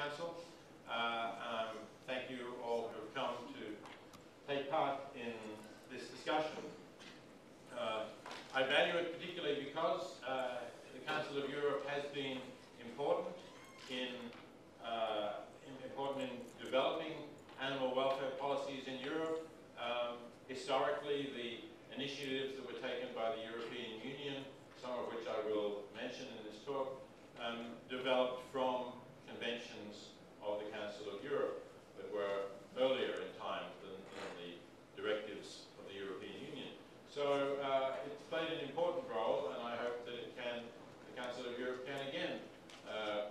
Council. Thank you all who have come to take part in this discussion. I value it particularly because the Council of Europe has been important in developing animal welfare policies in Europe. Historically, the initiatives that were taken by the European Union, some of which I will mention in this talk, developed from conventions of the Council of Europe that were earlier in time than the directives of the European Union. So it's played an important role, and I hope that the Council of Europe can again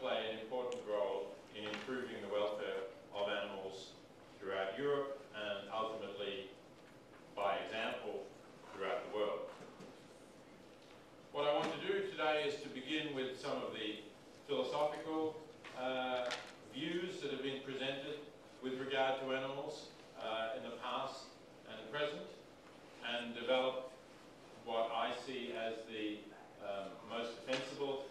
play an important role in improving the welfare of animals throughout Europe and ultimately, by example, throughout the world. What I want to do today is to begin with some of the philosophical views that have been presented with regard to animals in the past and the present, and develop what I see as the most defensible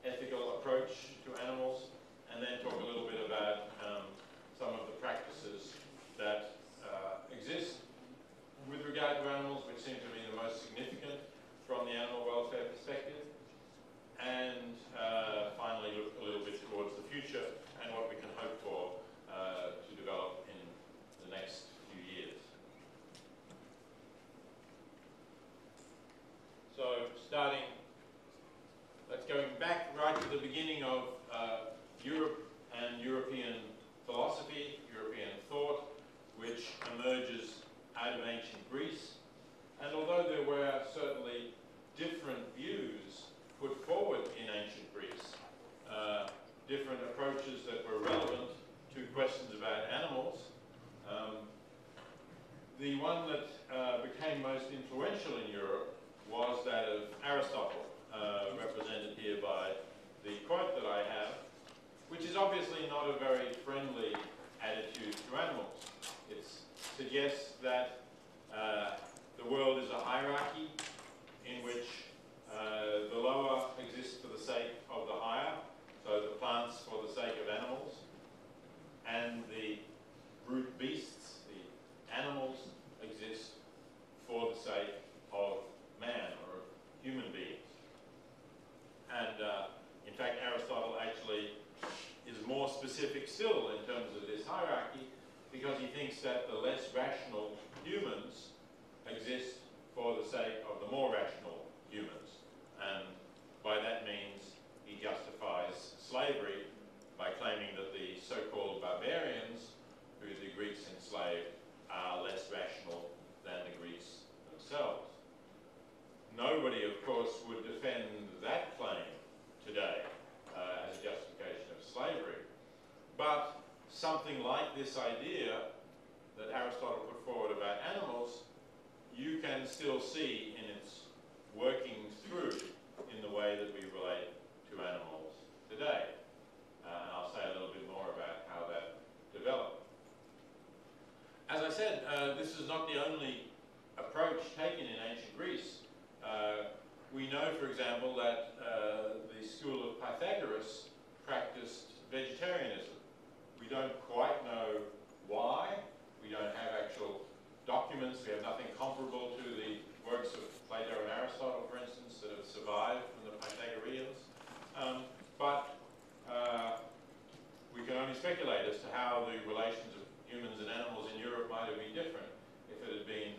ethical approach to animals, and then talk a little bit about some of the practices that exist with regard to animals, which seem to be the most significant from the animal welfare perspective, and finally look a little bit towards the future and what we can hope for to develop in the next few years. So let's go back right to the beginning of Europe and European philosophy, European thought, which emerges out of ancient Greece. And although there were certainly different views put forward in ancient Greece, different approaches that were relevant to questions about animals, the one that became most influential in Europe was that of Aristotle, represented here by the quote that I have, which is obviously not a very friendly attitude to animals. It suggests that the world is a hierarchy in which the lower exists for the sake of the higher, so the plants for the sake of animals, and the brute beasts, the animals, exist for the sake of man or human beings. And in fact, Aristotle actually is more specific still in terms of this hierarchy, because he thinks that the less rational humans exist for the sake of the more rational humans. And by that means, he justifies slavery by claiming that the so-called barbarians, who the Greeks enslaved, are less rational than the Greeks themselves. Nobody, of course, would defend that claim today as a justification of slavery. But something like this idea that Aristotle put forward about animals, you can still see in its working through in the way that we relate to animals today. And I'll say a little bit more about how that developed. As I said, this is not the only approach taken in ancient Greece. We know, for example, that the school of Pythagoras practiced vegetarianism. We don't quite know why. We don't have actual documents. We have nothing comparable to the works of Plato and Aristotle, for instance, that have survived from the Pythagoreans. But we can only speculate as to how the relations of humans and animals in Europe might have been different if it had been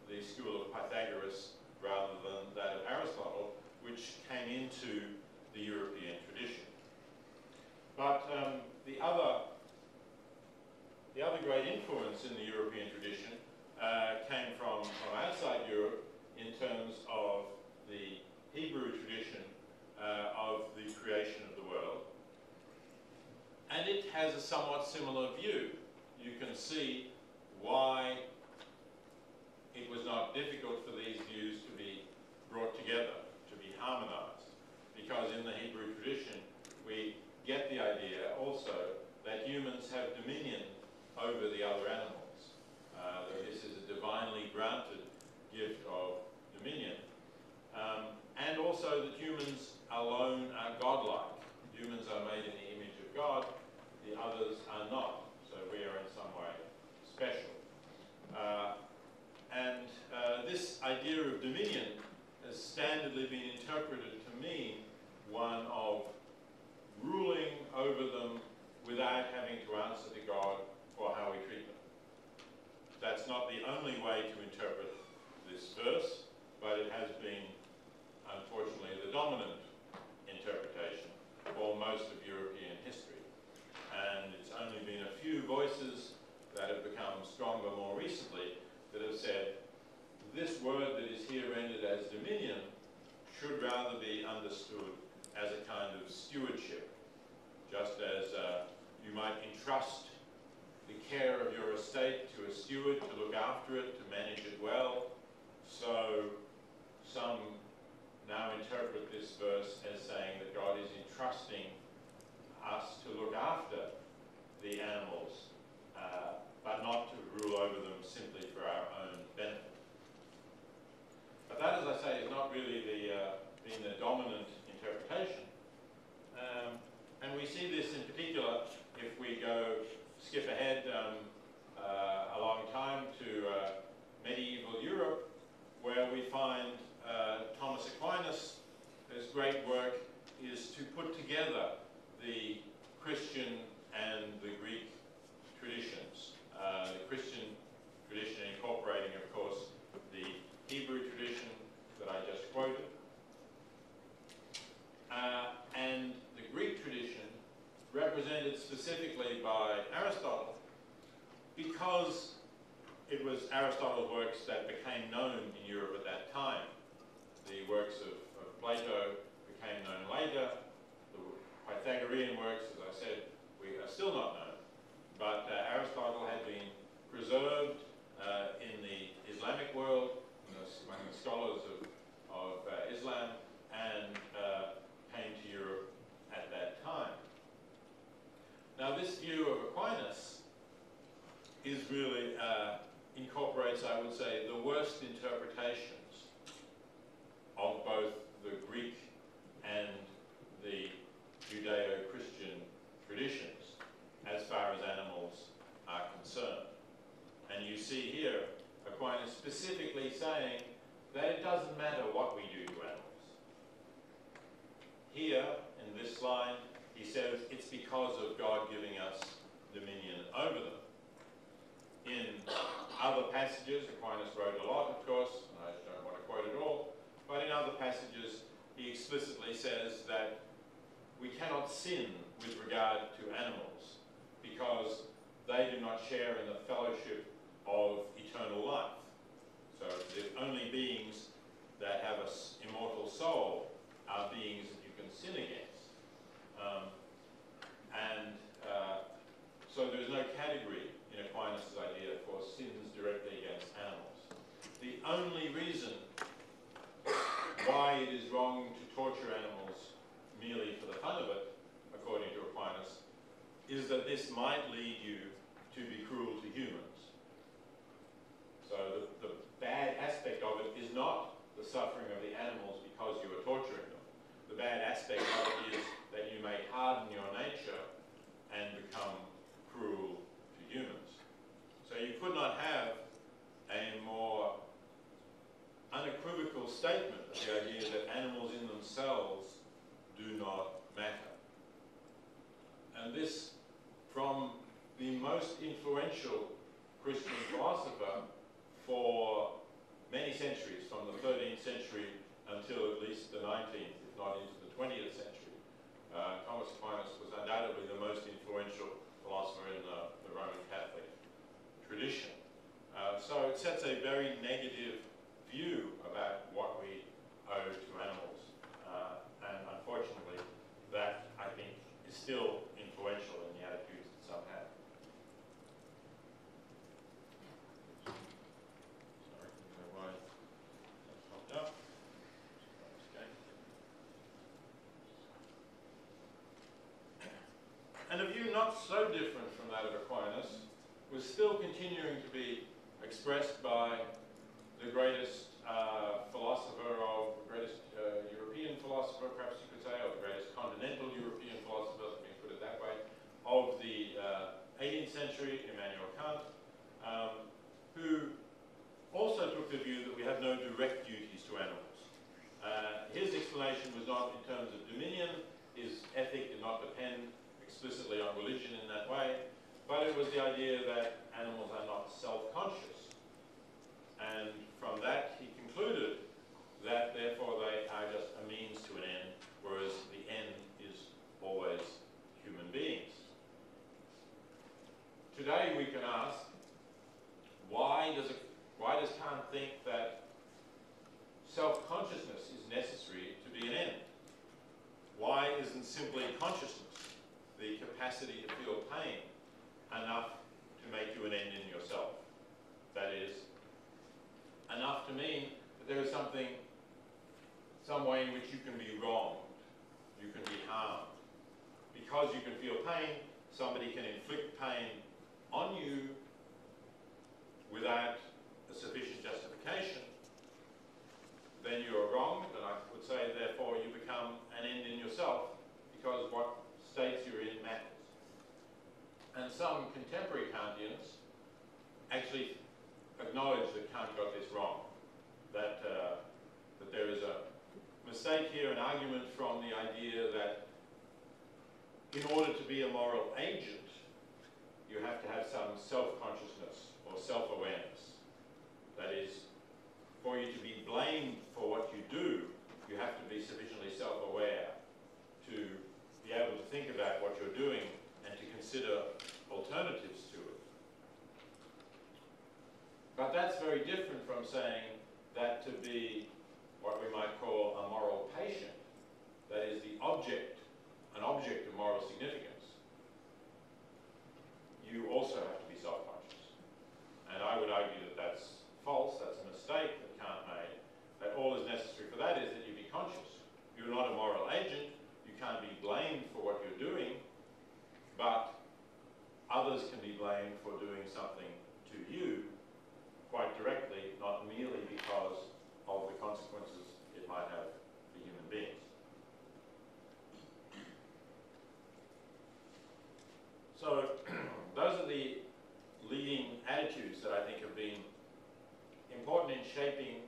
the school of Pythagoras rather than that of Aristotle, which came into the European tradition. But the other great influence in the European tradition came from outside Europe in terms of the Hebrew tradition of the creation of the world. And it has a somewhat similar view. You can see why it was not difficult for these views to be brought together, to be harmonized. Because in the Hebrew tradition, we get the idea also that humans have dominion over the other animals. That this is a divinely granted gift of dominion. And also that humans alone are godlike. Humans are made in the image of God. The other way to interpret this verse, but it has been, unfortunately, the dominant interpretation for most of European history. And it's only been a few voices that have become stronger more recently that have said this word that is here rendered as dominion should rather be understood as a kind of stewardship, just as you might entrust the care of your estate to a steward to look after it, to manage it well. So some now interpret this verse as saying that God is entrusting us to look after the animals, but not to rule over them simply for our own benefit. But that, as I say, is not really been the dominant interpretation. And we see this in particular if we skip ahead a long time to medieval Europe, where we find Thomas Aquinas, whose great work is to put together the Christian and the Greek traditions. The Christian tradition incorporating, of course, the Hebrew tradition that I just quoted, and the Greek tradition represented specifically by Aristotle, because it was Aristotle's works that became known in Europe at that time. The works of Plato became known later. The Pythagorean works, as I said, we are still not known. But Aristotle had been preserved in the Islamic world, among the scholars of Islam, and came to Europe at that time. Now, this view of Aquinas is really incorporates, I would say, the worst interpretations of both the Greek and the Judeo-Christian traditions as far as animals are concerned. And you see here Aquinas specifically saying that it doesn't matter what we do to animals. Here, in this line, he says it's because of God giving us dominion over them. In other passages, Aquinas wrote a lot, of course, and I don't want to quote it all, but in other passages, he explicitly says that we cannot sin with regard to animals because they do not share in the fellowship of eternal life. So the only beings that have an immortal soul are beings that you can sin against. So there's no category in Aquinas' idea for sins directly against animals. The only reason why it is wrong to torture animals merely for the fun of it, according to Aquinas, is that this might lead you to be cruel to humans. So the bad aspect of it is not the suffering of the animals because you are torturing them. The bad aspect of it is that you may harden your nature and become cruel to humans. So you could not have a more unequivocal statement of the idea that animals in themselves do not matter. And this, from the most influential Christian philosopher for many centuries, from the 13th century until at least the 19th, if not into the 20th century. Thomas Aquinas was undoubtedly the most influential philosopher in the Roman Catholic tradition. So it sets a very negative view about what we owe to animals. And unfortunately, that, I think, is still influential in the attitudes that some have. Sorry, I don't know why that popped up. Okay. And a view not so different from that of Aquinas was still continuing to be expressed by the greatest European philosopher, perhaps you could say, or the greatest continental European philosopher, let me put it that way, of the 18th century, Immanuel Kant, who also took the view that we have no direct duties to animals. His explanation was not in terms of dominion. His ethic did not depend explicitly on religion in that way, but it was the idea that animals are not self-conscious. And from that he concluded that therefore they are just a means to an end, whereas the end is always human beings. Today we can ask, why does Kant think that self-consciousness is necessary to be an end? Why isn't simply consciousness, the capacity to feel pain, enough to make you an end in yourself? That is, enough to mean that there is some way in which you can be wronged, you can be harmed. Because you can feel pain, somebody can inflict pain on you without a sufficient justification, then you are wronged, and I would say therefore you become an end in yourself, because what states you're in matters. And some contemporary Kantians actually acknowledge that Kant got this wrong, that there is a mistake here, an argument from the idea that in order to be a moral agent, you have to have some self-consciousness or self-awareness. That is, for you to be blamed for what you do, you have to be sufficiently self-aware to be able to think about what you're doing and to consider alternatives to it. But that's very different from saying that to be what we might call a moral patient, that is the object, an object of moral significance, you also have to be self-conscious. And I would argue that that's false, that's a mistake that Kant made, that all is necessary for that is that you be conscious. You're not a moral agent, you can't be blamed for what you're doing, but others can be blamed for doing something to you quite directly, not merely because of the consequences it might have for human beings. So those are the leading attitudes that I think have been important in shaping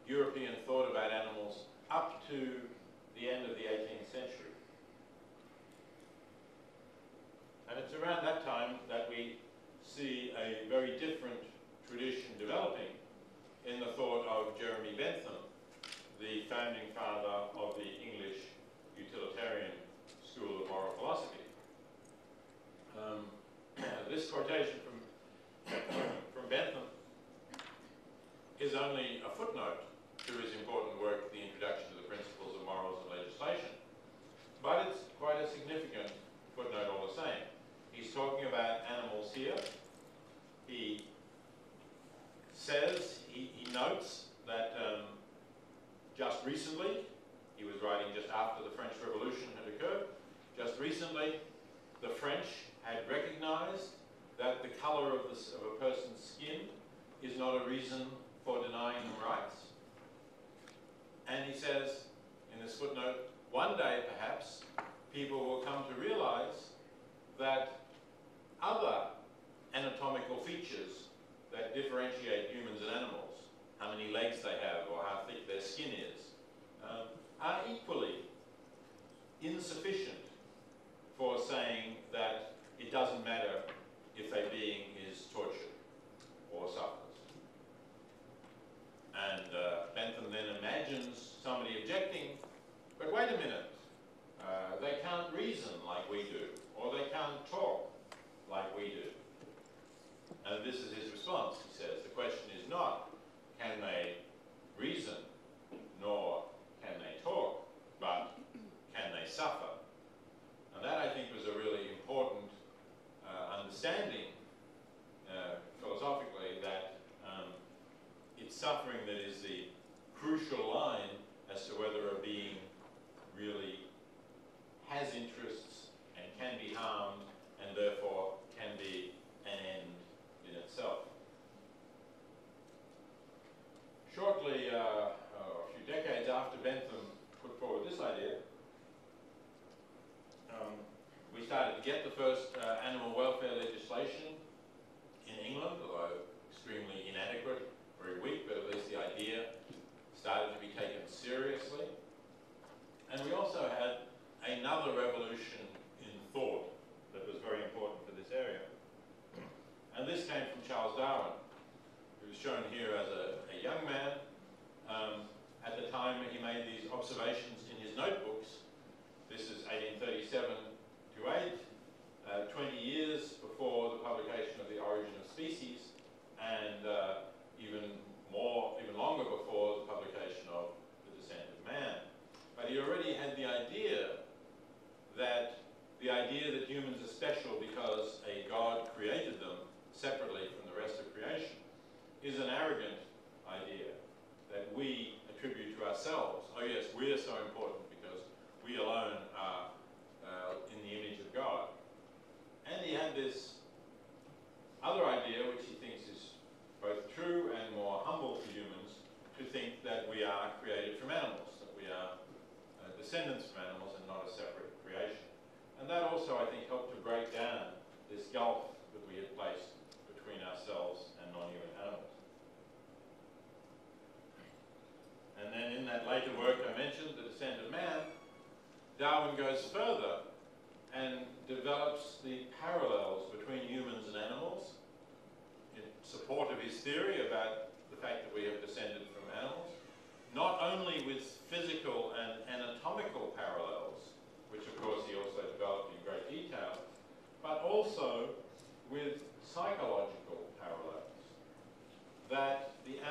European thought about animals up to the end of the 18th century. And it's around that time that we see a very different tradition developing in the thought of Jeremy Bentham, the founding father of the English utilitarian school of moral philosophy. This quotation from Bentham is only a footnote to his important work, The Introduction to the Principles of Morals and Legislation. But it's quite a significant footnote all the same. He's talking about animals here. He says, he notes that just recently, he was writing just after the French Revolution had occurred, just recently the French had recognized that the color of a person's skin is not a reason for denying them rights. And he says, in this footnote, one day perhaps people will come to realize that other anatomical features that differentiate humans and animals, how many legs they have or how thick their skin is, are equally insufficient for saying that it doesn't matter if a being is tortured or suffers. And Bentham then imagines somebody objecting, but wait a minute, they can't reason like we do, or they can't talk like we do. And this is his response. He says, the question is not, can they reason, nor can they talk, but can they suffer? And that, I think, was a really important understanding philosophically, that it's suffering that is the crucial line as to whether a being really has interests and can be harmed and therefore can be an end in itself. Shortly, a few decades after Bentham put forward this idea, we started to get the first animal welfare legislation in England, although extremely inadequate, very weak, but at least the idea started to be taken seriously. And we also had another revolution in thought that was very important for this area. And this came from Charles Darwin, who's shown here as a the idea that humans are special because a God created them separately from the rest of creation is an arrogant idea that we attribute to ourselves. Oh yes, we are so important because we alone are in the image of God. And he had this other idea, which he thinks is both true and more humble to humans, to think that we are created from animals, that we are descendants from animals and not a separate creation. And that also, I think, helped to break down this gulf that we had placed between ourselves and non-human animals. And then in that later work I mentioned, The Descent of Man, Darwin goes further and develops the parallels between humans and animals in support of his theory about the fact that we have descended from animals, not only with physical and anatomical parallels, which of course he also developed in great detail, but also with psychological parallels. That the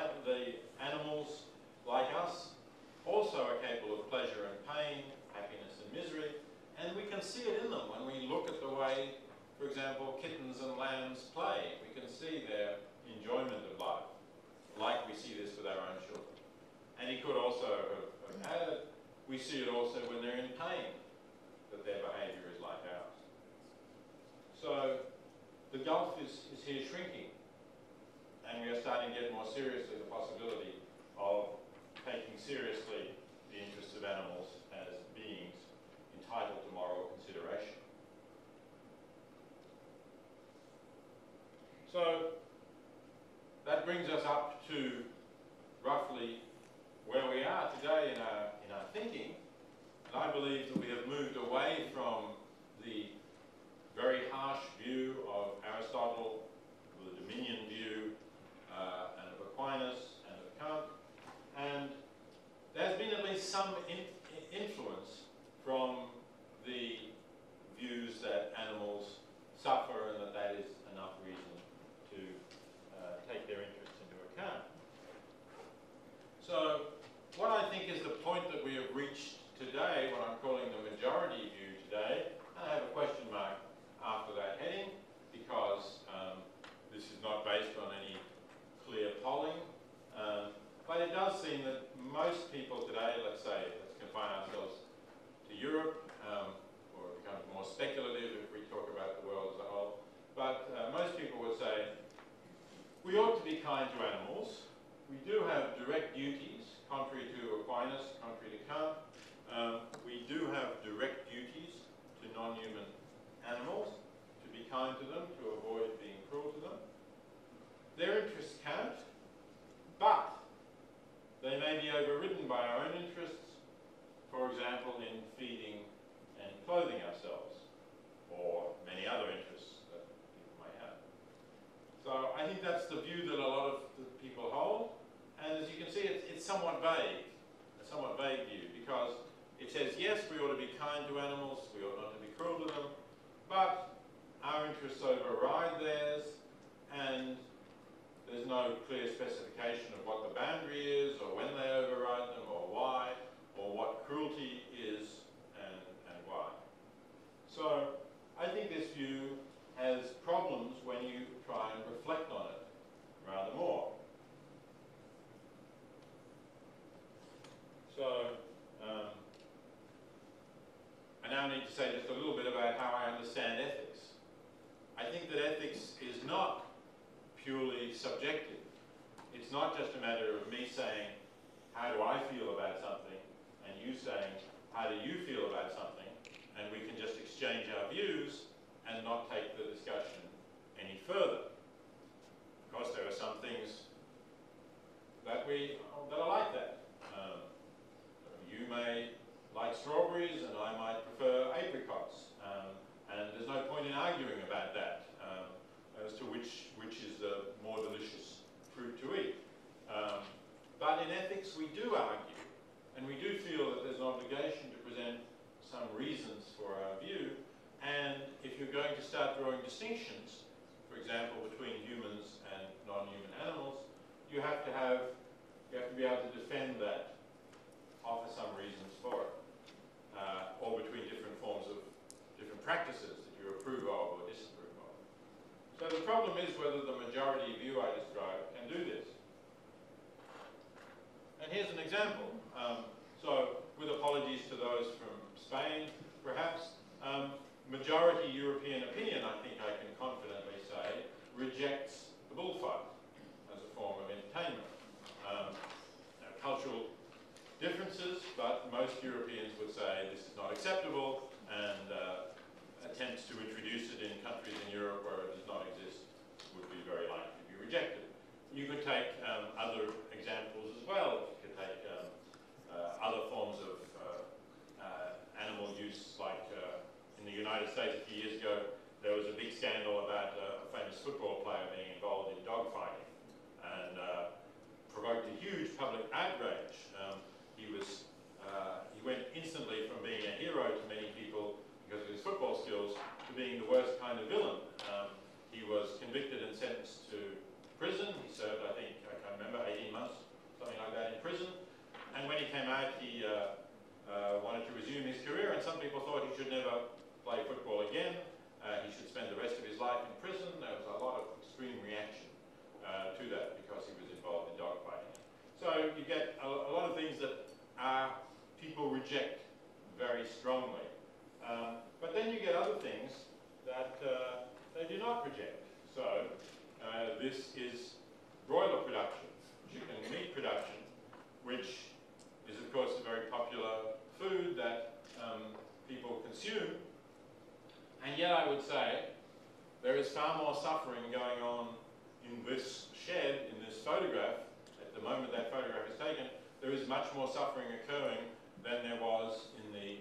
animals, like us, also are capable of pleasure and pain, happiness and misery, and we can see it in them when we look at the way, for example, kittens and lambs play. We can see their enjoyment of life, like we see this with our own children. And he could also have added, we see it also when they're in pain, that their behaviour is like ours. So the gulf is here shrinking, and we are starting to get more seriously the possibility of taking seriously the interests of animals as beings entitled to moral consideration. So that brings us up to roughly where we are today in our thinking. And I believe that we have moved away from the very harsh view of Aristotle, the dominion view, and of Aquinas and of Kant. And there's been at least some influence from the views that animals suffer and that is enough reason to take their interests into account. So what I think is the point that we have reached today, what I'm calling the majority view today, and I have a question mark after that heading because this is not based on any clear polling, but it does seem that most people today, let's confine ourselves to Europe, or it becomes more speculative if we talk about the world as a whole, but most people would say we ought to be kind to animals. We do have direct duties, contrary to Aquinas, contrary to Kant. We do have direct duties to non-human animals, to be kind to them, to avoid being cruel to them. Their interests count, but they may be overridden by our own interests, for example, in feeding and clothing ourselves, or many other interests that people may have. So I think that's the view that a lot of the people hold, and as you can see, it's somewhat vague, a somewhat vague view, because it says, yes, we ought to be kind to animals, we ought not to be cruel to them, but our interests override theirs, and there's no clear specification of what the boundary is, or when they override them, or why, or what cruelty is, and why. So I think this view has problems when you try and reflect on it rather more. So I now need to say just a little bit about how I understand ethics. I think that ethics is not purely subjective. It's not just a matter of me saying, how do I feel about something, and you saying, how do you feel about something, and we can just exchange our views and not take the discussion any further. Of course, there are some things that are like that. You may like strawberries, and I might prefer apricots, and there's no point in arguing about that as to which is the more delicious fruit to eat. But in ethics, we do argue, and we do feel that there's an obligation to present some reasons for our view. And if you're going to start drawing distinctions, for example, between humans and non-human animals, you have to be able to defend that, offer some reasons for it, or between different practices that you approve of or disapprove of. So the problem is whether the majority view I described can do this. And here's an example. So with apologies to those from Spain, perhaps, majority European opinion, I think I can confidently say, rejects the bullfight as a form of entertainment. Cultural differences, but most Europeans would say this is not acceptable, and attempts to introduce it in countries in Europe where it does not exist would be very likely to be rejected. You could take other examples as well. You could take other forms of animal use, like in the United States a few years ago, there was a big scandal about a famous football player being involved in dogfighting, and provoked a huge public outrage. He went instantly from being a hero to many people because of his football skills to being the worst kind of villain. He was convicted and sentenced to prison. He served, I think, I can't remember, 18 months, something like that in prison. And when he came out, he wanted to resume his career, and some people thought he should never play football again. He should spend the rest of his life in prison. There was a lot of extreme reaction to that because he was involved in dogfighting. So you get a lot of things that people reject very strongly. But then you get other things that they do not reject. So this is broiler production, chicken meat production, which is of course a very popular food that people consume. And yet I would say there is far more suffering going on in this shed, in this photograph. At the moment that photograph is taken, there is much more suffering occurring than there was in the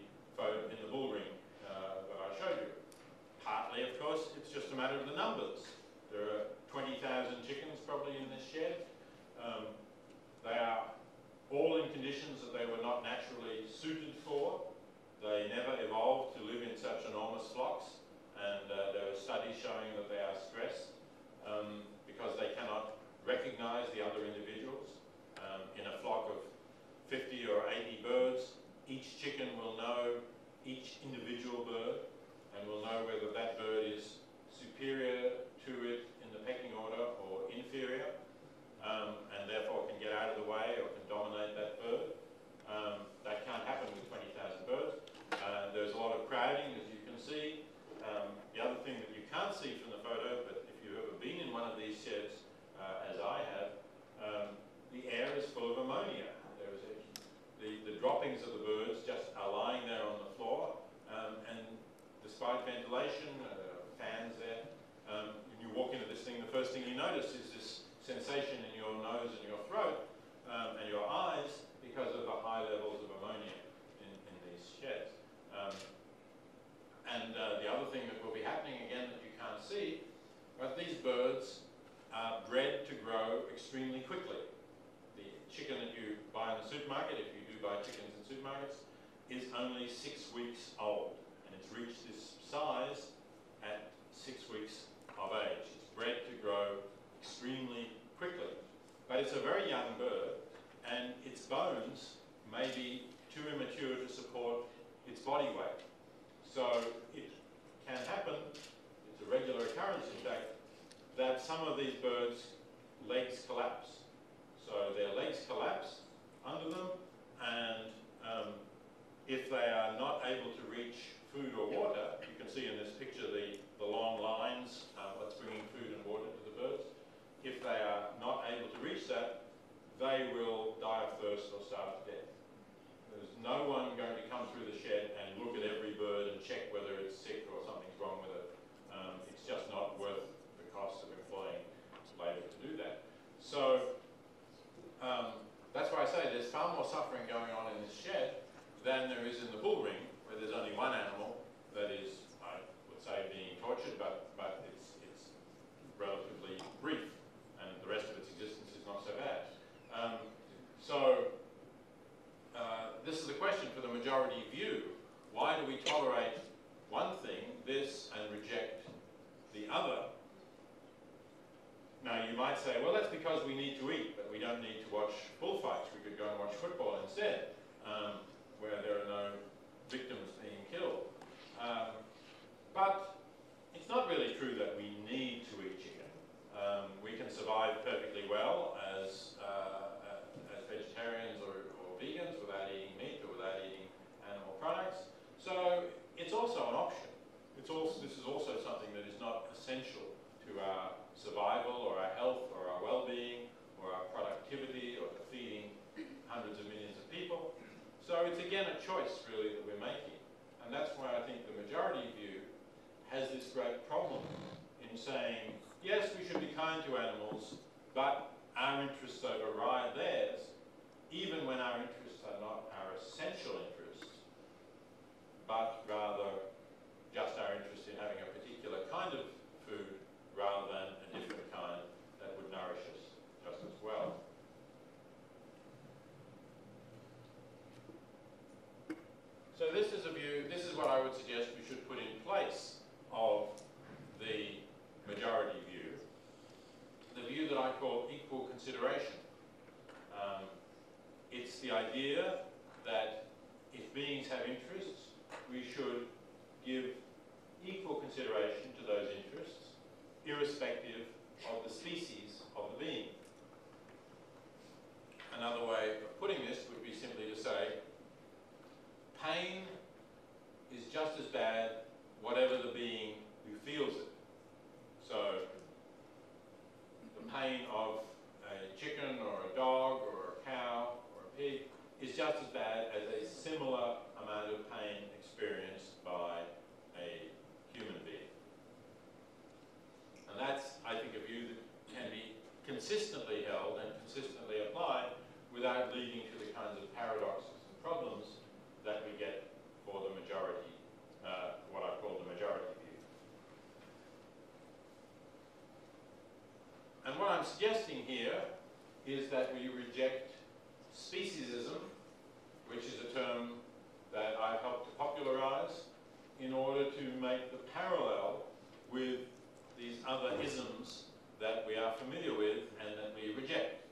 bull ring that I showed you. Partly, of course, it's just a matter of the numbers. There are 20,000 chickens probably in this shed. They are all in conditions that they were not naturally suited for. They never evolved to live in such enormous flocks, and there are studies showing that they are stressed because they cannot recognize the other individuals. In a flock of 50 or 80 birds, each chicken will know each individual bird and will know whether that bird is superior to it in the pecking order or inferior, and therefore can get out of the way or can dominate that bird. That can't happen with 20,000 birds. There's a lot of crowding, as you can see. The other thing that you can't see from the photo, but if you've ever been in one of these sheds, as I have, the air is full of ammonia. The droppings of the birds just are lying there on the floor, and despite ventilation, fans there, when you walk into this thing, the first thing you notice is this sensation in your nose and your throat and your eyes because of the high levels of ammonia in these sheds. The other thing that will be happening, again, that you can't see, but these birds are bred to grow extremely quickly. The chicken that you buy in the supermarket, if you do buy chickens in supermarkets, is only 6 weeks old, and it's reached this size at 6 weeks of age. It's bred to grow extremely quickly. But it's a very young bird, and its bones may be too immature to support its body weight. So it can happen, it's a regular occurrence in fact, that some of these birds' legs collapse. So their legs collapse under them, and if they are not able to reach food or water, you can see in this picture the long lines that's bringing food and water to the birds. If they are not able to reach that, they will die of thirst or starve to death. There's no one going to come through the shed and look at every bird and check whether it's sick or something's wrong with it. It's just not worth the cost of employing labour to do that. So that's why I say there's far more suffering going on in this shed than there is in the bull ring, where there's only one animal that is, I would say, being tortured, but it's relatively brief, and the rest of its existence is not so bad. This is the question for the majority view. Why do we tolerate one thing, this, and reject the other? Now you might say, well, that's because we need to eat, but we don't need to watch bullfights. We could go and watch football instead, where there are no victims being killed. But it's not really true that we need to eat chicken. We can survive perfectly well as vegetarians or vegans without eating meat or without eating animal products. So it's also an option. This is also something that is not essential to our survival or our health or our well-being or our productivity or to feeding hundreds of millions of people. So it's again a choice really that we're making. And that's why I think the majority view has this great problem in saying, yes, we should be kind to animals, but our interests override theirs, even when our interests are not our essential interests, but rather just our interest in having a particular kind of food rather than a different kind that would nourish us just as well. So this is a view, this is what I would suggest we should put in place of the majority view, the view that I call equal consideration. It's the idea that if beings have interests, we should give equal consideration to those interests, irrespective of the species of the being. Another way of putting this would be simply to say, pain is just as bad whatever the being who feels it. So the pain of a chicken or a dog or a cow or a pig is just as bad as a similar amount of pain experienced by a human being. And that's, I think, a view that can be consistently held and consistently applied without leading to the kinds of paradoxes and problems that we get for the majority, what I call the majority view. And what I'm suggesting here is that we reject speciesism, which is a term that I've helped to popularize, in order to make the parallel with these other isms that we are familiar with and that we reject.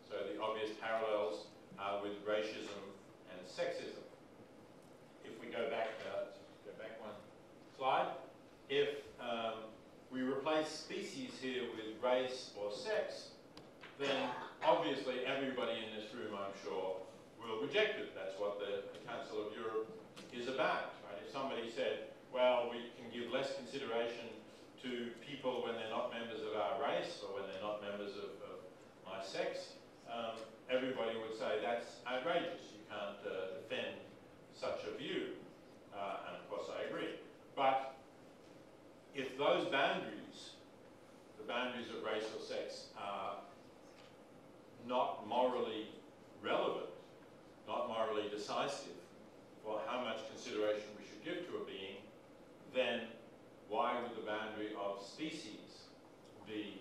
So the obvious parallels are with racism and sexism. If we go back one slide, if we replace species here with race or sex, then obviously everybody in this room, I'm sure, will reject it. That's what the Council of Europe is about. Right? If somebody said, well, we can give less consideration to people when they're not members of our race or when they're not members of my sex, everybody would say that's outrageous. You can't defend such a view. And of course I agree. But if those boundaries, the boundaries of race or sex, are not morally relevant, not morally decisive for how much consideration we should give to a being, then why would the boundary of species be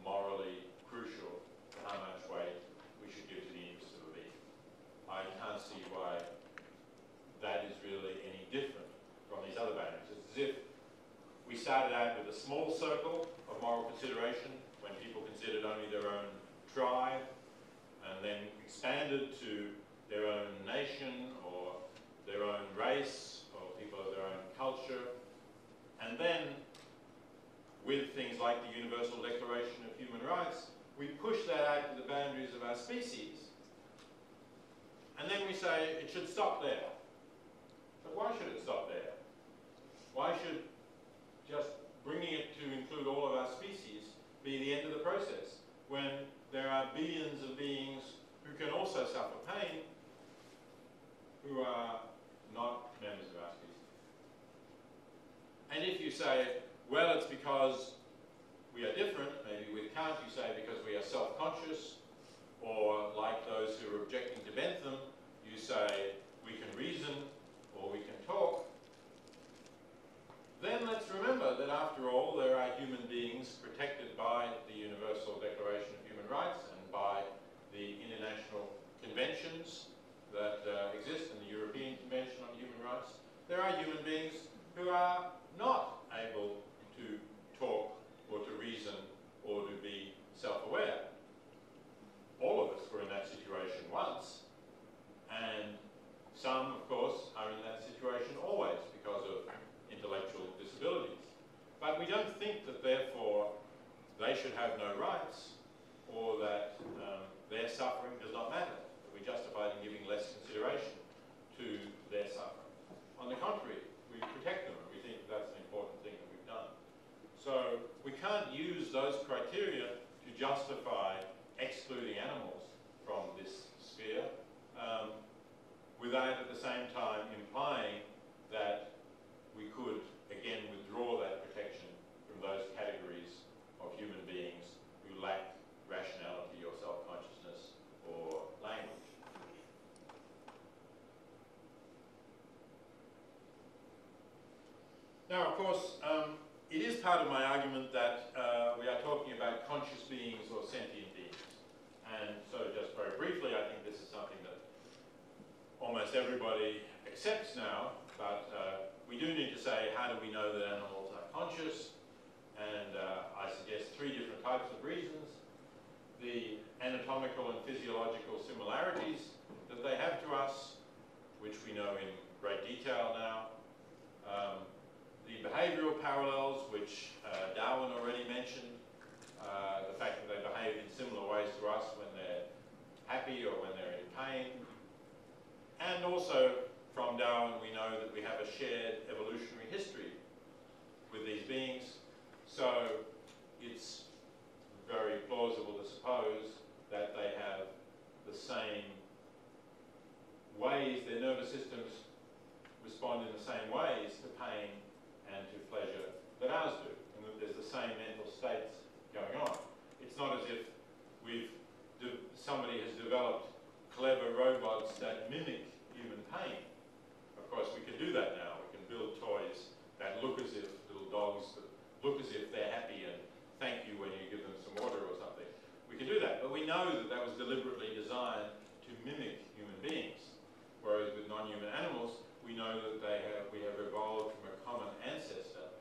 morally crucial to how much weight we should give to the interests of a being? I can't see why that is really any different from these other boundaries. It's as if we started out with a small circle of moral consideration when people considered only their own tribe, and then expanded to their own nation or their own race or people of their own culture. And then, with things like the Universal Declaration of Human Rights, we push that out to the boundaries of our species. And then we say it should stop there. But why should it stop there? Why should just bringing it to include all of our species be the end of the process, when there are billions of beings who can also suffer pain who are not members of our species? And if you say, well, it's because we are different, maybe with Kant you say because we are self-conscious, or like those who are objecting to Bentham, you say we can reason or we can talk, then let's remember that after all there are human beings protected by the Universal Declaration of Human Rights and by the international conventions that exist, in the European Convention on Human Rights. There are human beings who are not able to talk or to reason or to be self-aware. All of us were in that situation once, and some, of course, are in that situation always because of intellectual disability. But we don't think that therefore they should have no rights, or that their suffering does not matter, that we justify in giving less consideration to their suffering. On the contrary, we protect them, and we think that's an important thing that we've done. So we can't use those criteria to justify excluding animals from this sphere without at the same time implying that we could again withdraw that protection from those categories of human beings who lack rationality or self-consciousness or language. Now, of course, it is part of my argument that we are talking about conscious beings or sentient beings. And so just very briefly, I think this is something that almost everybody accepts now, but we do need to say, how do we know that animals are conscious? And I suggest three different types of reasons. The anatomical and physiological similarities that they have to us, which we know in great detail now. The behavioural parallels, which Darwin already mentioned. The fact that they behave in similar ways to us when they're happy or when they're in pain. And also, from Darwin, we know that we have a shared evolutionary history with these beings. So it's very plausible to suppose that they have the same ways, their nervous systems respond in the same ways to pain and to pleasure that ours do, and that there's the same mental states going on. It's not as if somebody has developed clever robots that mimic human pain. Of course, we can do that now. We can build toys that look as if little dogs that look as if they're happy and thank you when you give them some water or something. We can do that, but we know that that was deliberately designed to mimic human beings. Whereas with non-human animals, we know that we have evolved from a common ancestor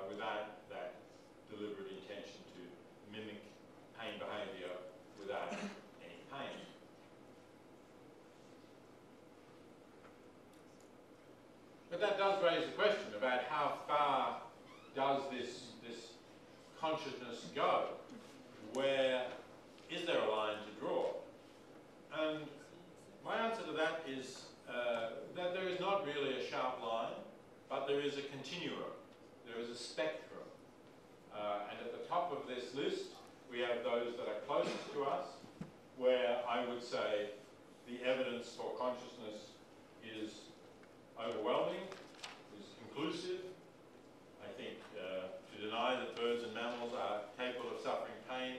without that deliberate intention to mimic pain behaviour without any pain. But that does raise the question about how far does this consciousness go? Where is there a line to draw? And my answer to that is that there is not really a sharp line, but there is a continuum. There is a spectrum. And at the top of this list, we have those that are closest to us, where I would say the evidence for consciousness is overwhelming, is conclusive. I think to deny that birds and mammals are capable of suffering pain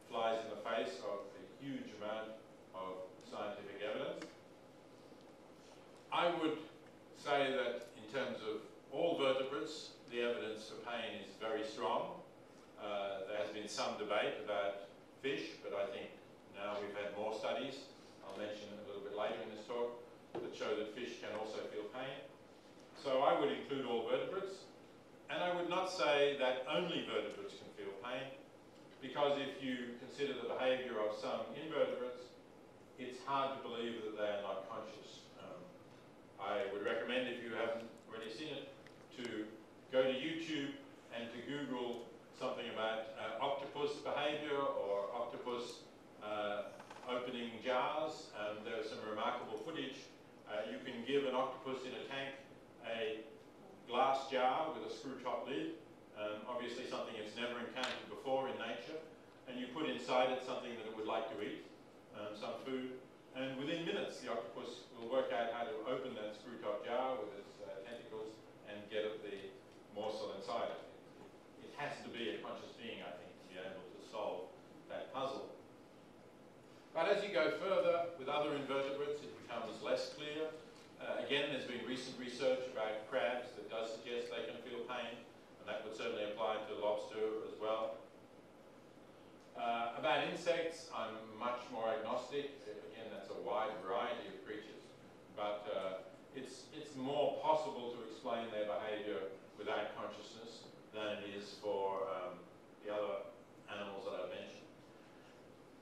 flies in the face of a huge amount of scientific evidence. I would say that in terms of all vertebrates, the evidence for pain is very strong. There has been some debate about fish, but I think now we've had more studies, I'll mention a little bit later in this talk, that show that fish can also feel pain. So I would include all vertebrates, and I would not say that only vertebrates can feel pain, because if you consider the behaviour of some invertebrates, it's hard to believe that they are not conscious. I would recommend, if you haven't already seen it, to go to YouTube and to Google something about octopus behaviour or octopus opening jars. There is some remarkable footage. You can give an octopus in a tank a glass jar with a screw-top lid, obviously something it's never encountered before in nature, and you put inside it something that it would like to eat, some food, and within minutes the octopus will work out how to open that screw-top jar with its tentacles and get at the morsel inside it. It has to be a conscious being, I think, to be able to solve that puzzle. But as you go further with other invertebrates, it becomes less clear. Again, there's been recent research about crabs that does suggest they can feel pain, and that would certainly apply to lobster as well. About insects, I'm much more agnostic. Again, that's a wide variety of creatures, but it's more possible to explain their behaviour without consciousness than it is for the other animals that I've mentioned.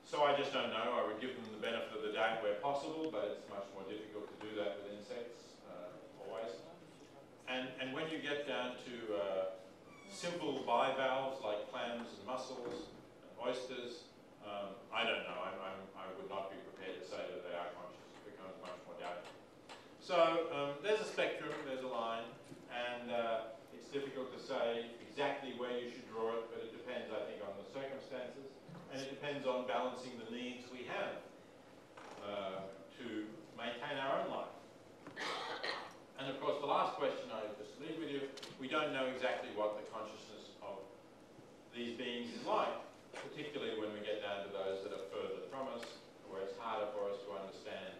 So I just don't know. I would give them the benefit of the doubt where possible, but it's much more difficult to do that with insects, always. And when you get down to simple bivalves like clams and mussels and oysters. I don't know. I would not be prepared to say that they are conscious. It becomes much more doubtful. So there's a spectrum, there's a line, and it's difficult to say exactly where you should draw it, but it depends, I think, on the circumstances, and it depends on balancing the needs we have to maintain our own life. And of course, the last question I just leave with you, we don't know exactly what the consciousness of these beings is like, particularly when we get down to those that are further from us, where it's harder for us to understand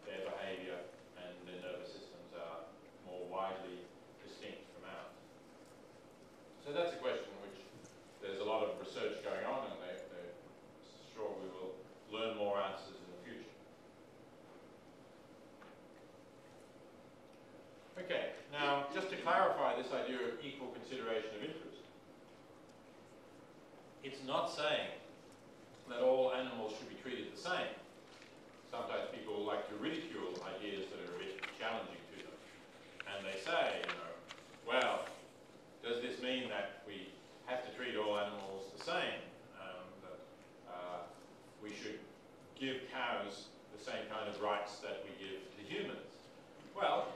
their behaviour and their nervous systems are more widely distinct from ours. So that's a question which there's a lot of research going on, and they're sure we will learn more answers in the future. Okay, now just to clarify this idea of equal consideration of interest, it's not saying that all animals should be treated the same. Sometimes people like to ridicule ideas that are a bit challenging to them. And they say, you know, well, does this mean that we have to treat all animals the same? That we should give cows the same kind of rights that we give to humans? Well,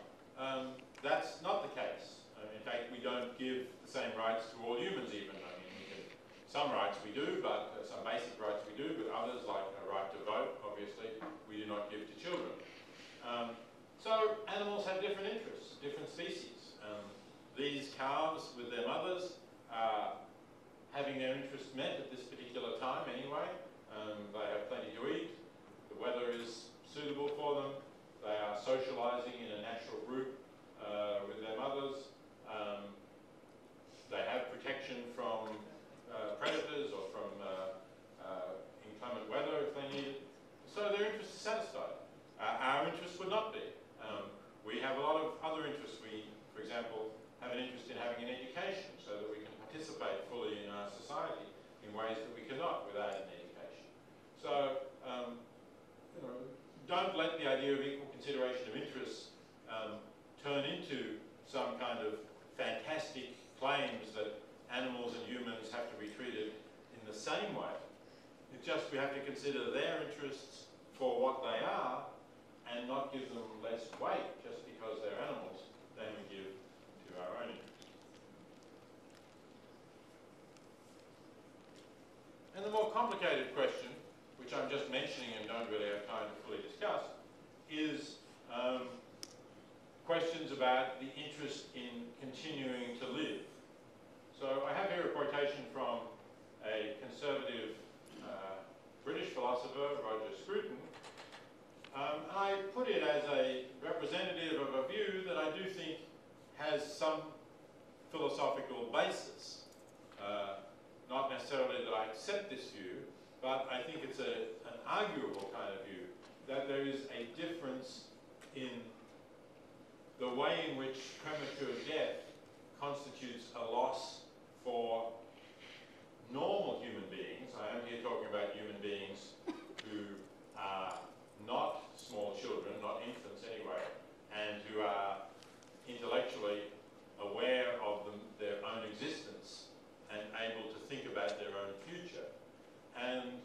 that's not the case. In fact, we don't give the same rights to all humans even. I mean, some rights we do, but some basic rights we do, but others, like a right to vote, obviously, we do not give to children. So animals have different interests, different species. These calves with their mothers are having their interests met at this particular time anyway. They have plenty to eat. The weather is suitable for them. They are socializing in a natural group with their mothers. They have protection from predators or from inclement weather if they need it. So their interest is satisfied. Our interest would not be. We have a lot of other interests. We, for example, have an interest in having an education so that we can participate fully in our society in ways that we cannot without an education. So, you know, don't let the idea of equal consideration of interests turn into some kind of fantastic claims that animals and humans have to be treated in the same way. It's just we have to consider their interests for what they are and not give them less weight just because they're animals than we give to our own interests. And the more complicated question, which I'm just mentioning and don't really have time to fully discuss, is questions about the interest in continuing to live. So I have here a quotation from a conservative British philosopher, Roger Scruton. I put it as a representative of a view that I do think has some philosophical basis. Not necessarily that I accept this view, but I think it's an arguable kind of view, that there is a difference in the way in which premature death constitutes a loss for normal human beings. I am here talking about human beings who are not small children, not infants anyway, and who are intellectually aware of their own existence and able to think about their own future. And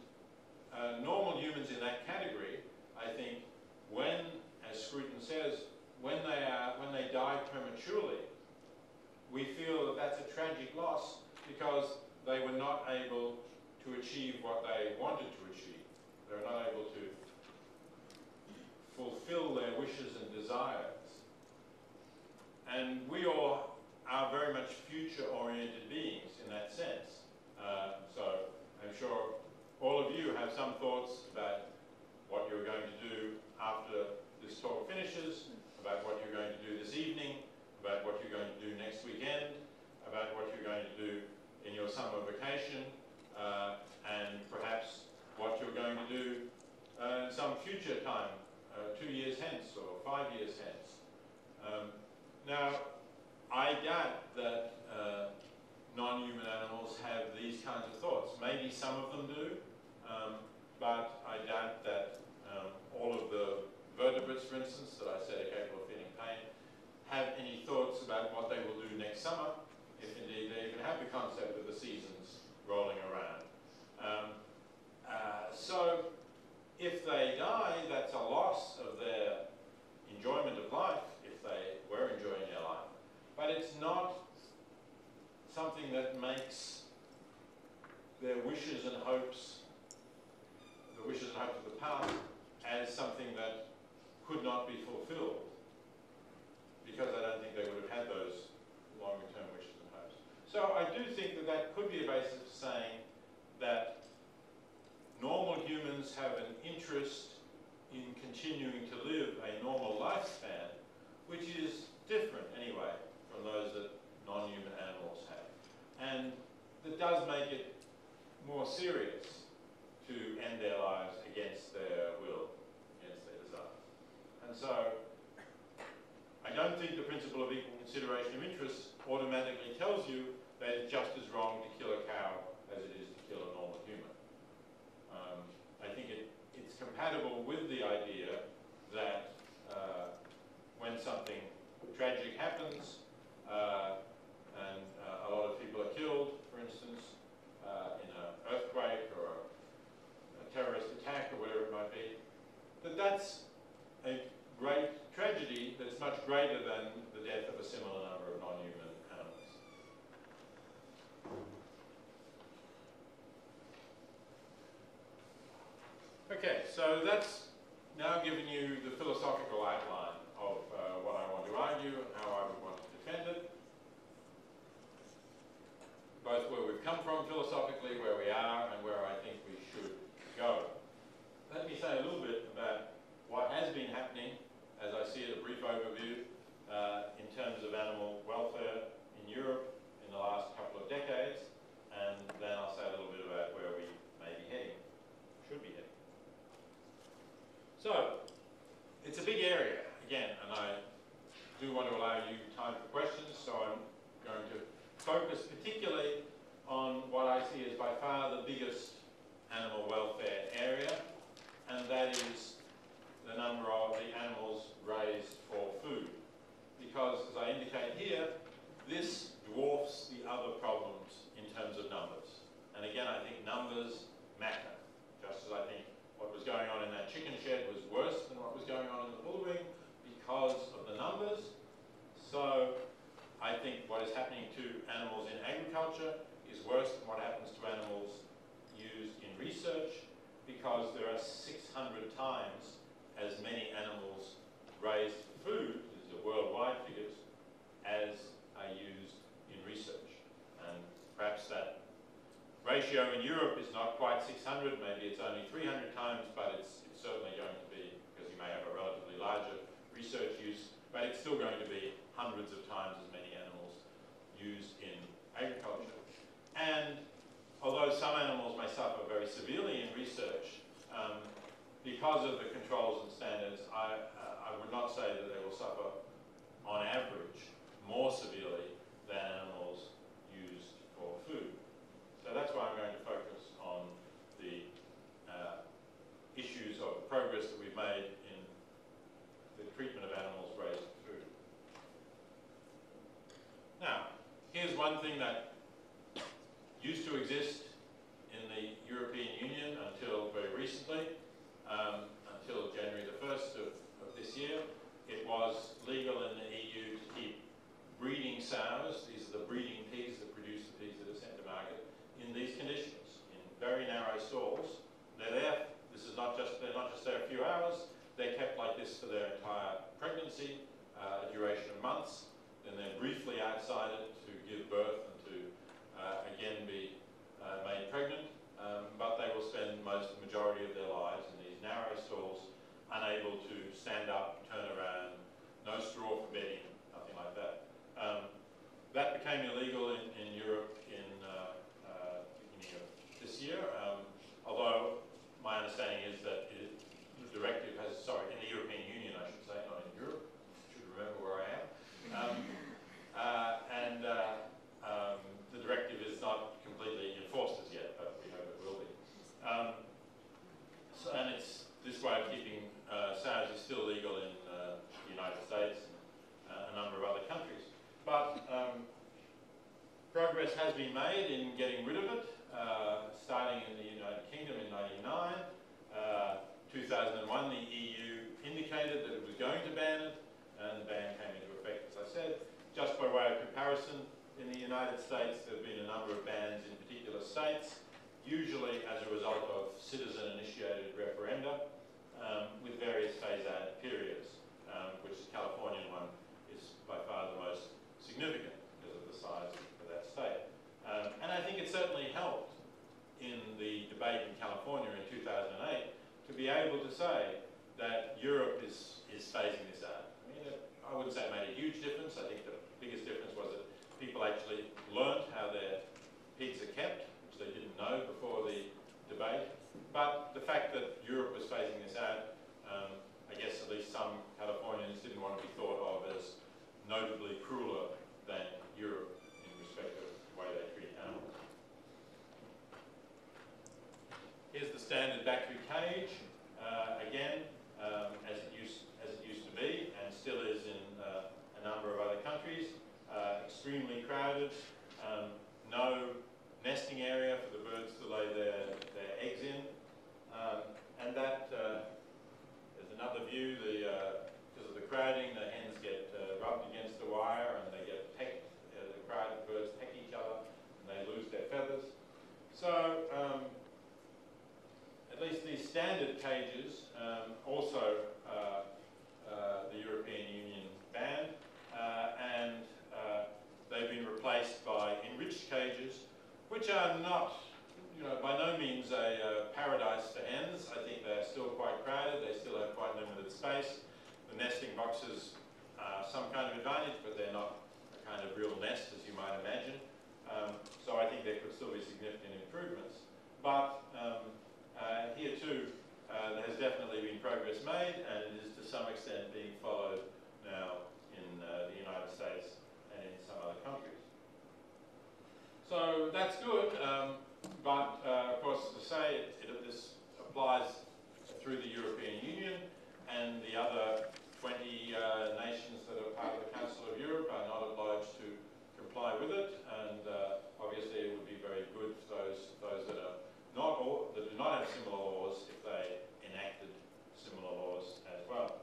normal humans in that category, I think, when, as Scruton says, when they die prematurely, we feel that that's a tragic loss because they were not able to achieve what they wanted to achieve. They were not able to fulfill their wishes and desires. And we all are very much future-oriented beings in that sense. So I'm sure all of you have some thoughts about what you're going to do after this talk finishes, about what you're going to do this evening, about what you're going to do next weekend, about what you're going to do in your summer vacation, and perhaps what you're going to do in some future time, 2 years hence or 5 years hence. Now, I doubt that non-human animals have these kinds of thoughts. Maybe some of them do, but I doubt that all of the vertebrates, for instance, that I said are capable of feeling pain, have any thoughts about what they will do next summer, if indeed they even have the concept of the seasons rolling around. So if they die, that's a loss of their enjoyment of life, if they were enjoying their life. But it's not something that makes their wishes and hopes, the wishes and hopes of the past, as something that could not be fulfilled, because I don't think they would have had those longer term wishes and hopes. So I do think that that could be a basis for saying that normal humans have an interest in continuing to live a normal lifespan, which is different anyway from those that non-human animals have. And that does make it more serious to end their lives against their will, against their desires. And so I don't think the principle of equal consideration of interest automatically tells you that it's just as wrong to kill a cow as it is to kill a normal human. I think it's compatible with the idea that when something tragic happens, and a lot of people are killed, for instance, in an earthquake or a terrorist attack or whatever it might be, that's a great tragedy that's much greater than the death of a similar number of non-human animals. Okay, so that's now given you the philosophical outline of what I want to argue and how I would want to defend it. Both where we've come from philosophically, where we are, and where I think we should go. Let me say a little bit about what has been happening, as I see it, a brief overview, in terms of animal welfare in Europe in the last couple of decades, and then I'll say a little bit about where we may be heading, should be heading. So, it's a big area, again, and I do want to allow you time for questions, so I'm going to focus particularly on what I see as by far the biggest animal welfare area, and that is the number of the animals raised for food. Because, as I indicate here, this dwarfs the other problems in terms of numbers. And again, I think numbers matter. Just as I think what was going on in that chicken shed was worse than what was going on in the bull ring because of the numbers. So I think what is happening to animals in agriculture is worse than what happens to animals used in research, because there are 600 times as many animals raised for food, these are worldwide figures, as are used in research. And perhaps that ratio in Europe is not quite 600, maybe it's only 300 times, but it's certainly going to be, because you may have a relatively larger research use, but it's still going to be hundreds of times as many animals used in agriculture. And although some animals may suffer very severely in research, because of the controls and standards, I would not say that they will suffer, on average, more severely than animals used for food. So that's why I'm going to focus on the issues of progress that we've made in the treatment of animals raised for food. Now, here's one thing that used to exist in the European Union until very recently, until January the 1st of this year. It was legal in the EU to keep breeding sows, these are the breeding pigs that produce the pigs that are sent to market, in these conditions, in very narrow stalls. They're there, they're not just there a few hours, they're kept like this for their entire pregnancy, a duration of months, then they're briefly outside it to give birth and to again be made pregnant, but they will spend the majority of their lives in these narrow stalls, unable to stand up, turn around, no straw for bedding, nothing like that. That progress has been made in getting rid of it, starting in the United Kingdom in 1999. 2001, the EU indicated that it was going to ban it, and the ban came into effect, as I said. Just by way of comparison, in the United States, there have been a number of bans in particular states, usually as a result of citizen-initiated referenda, with various phase-out periods, which the Californian one is by far the most significant because of the size of that state. And I think it certainly helped in the debate in California in 2008 to be able to say that Europe is phasing this out. I mean, I wouldn't say it made a huge difference. I think the biggest difference was that people actually learnt how their pigs are kept, which they didn't know before the debate. But the fact that Europe was phasing this out, I guess at least some Californians didn't want to be thought of as notably crueler than Europe in respect of the way they treat animals. Here's the standard battery cage, again, as it used to be, and still is in a number of other countries. Extremely crowded, no nesting area for the birds to lay their eggs in, and that there's another view. Because of the crowding, the hens get rubbed against the wire, and they get pecked. The crowded birds peck each other, and they lose their feathers. So at least these standard cages also the European Union banned, and they've been replaced by enriched cages, which are not, by no means a paradise for hens. I think they're still quite crowded. They still have quite limited space. The nesting boxes are some kind of advantage, but they're not a kind of real nest, as you might imagine. So I think there could still be significant improvements. But here too, there has definitely been progress made, and it is to some extent being followed now in the United States and in some other countries. So that's good, but of course, as I say, this applies through the European Union, and the other 20 nations that are part of the Council of Europe are not obliged to comply with it, and obviously it would be very good for those that are that do not have similar laws if they enacted similar laws as well.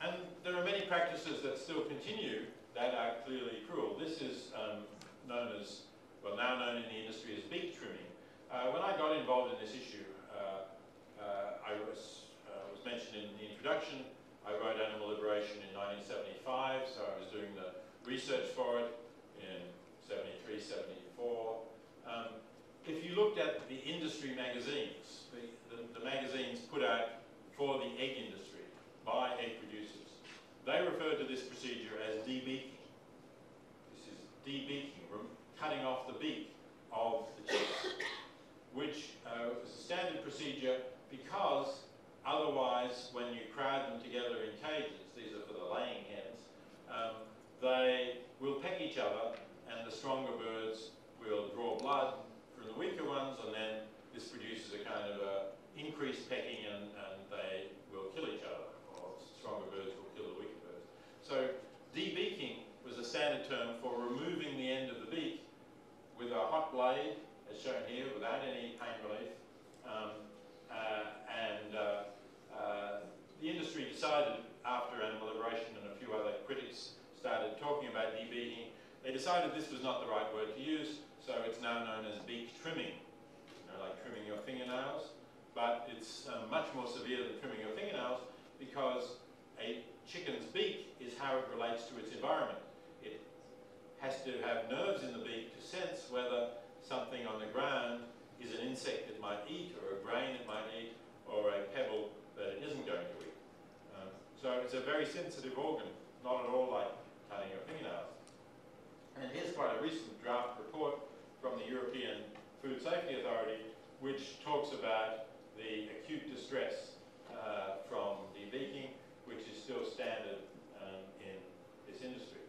And there are many practices that still continue that are clearly cruel. This is known as, well, now known in the industry as beak trimming. When I got involved in this issue, I was mentioned in the introduction. I wrote Animal Liberation in 1975, so I was doing the research for it in 73, 74. If you looked at the industry magazines, the magazines put out for the egg industry by egg producers, they referred to this procedure as debeaking. This is debeaking, cutting off the beak of the chicks, which was a standard procedure because otherwise, when you crowd them together in cages, these are for the laying hens, they will peck each other, and the stronger birds will draw blood from the weaker ones, and then this produces a kind of increased pecking, and they will kill each other, or stronger birds will kill the weaker birds. So debeaking was a standard term for removing the end of the beak with a hot blade, as shown here, without any pain relief. The industry decided, after Animal Liberation and a few other critics started talking about debeaking, they decided this was not the right word to use, so it's now known as beak trimming, like trimming your fingernails. But it's much more severe than trimming your fingernails because a chicken's beak is how it relates to its environment. It has to have nerves in the beak to sense whether something on the ground is an insect it might eat, or a grain it might eat, or a pebble that it isn't going to eat. So it's a very sensitive organ, not at all like cutting your fingernails. And here's quite a recent draft report from the European Food Safety Authority, which talks about the acute distress from debeaking, which is still standard in this industry.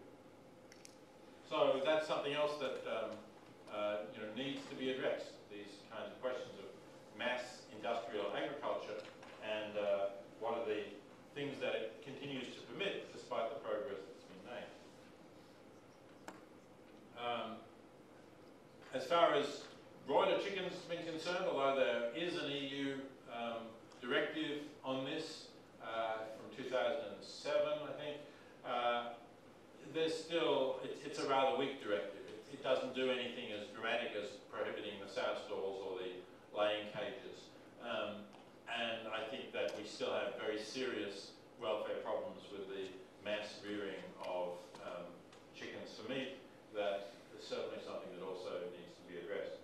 So that's something else that needs to be addressed, these kinds of questions of mass industrial agriculture, and what are the things that it continues to permit despite the progress that's been made. As far as broiler chickens have been concerned, although there is an EU directive on this from 2007, I think, there's still, it's a rather weak directive. It doesn't do anything as dramatic as prohibiting the sow stalls or the laying cages. And I think that we still have very serious welfare problems with the mass rearing of chickens for meat. That is certainly something that also needs to be addressed.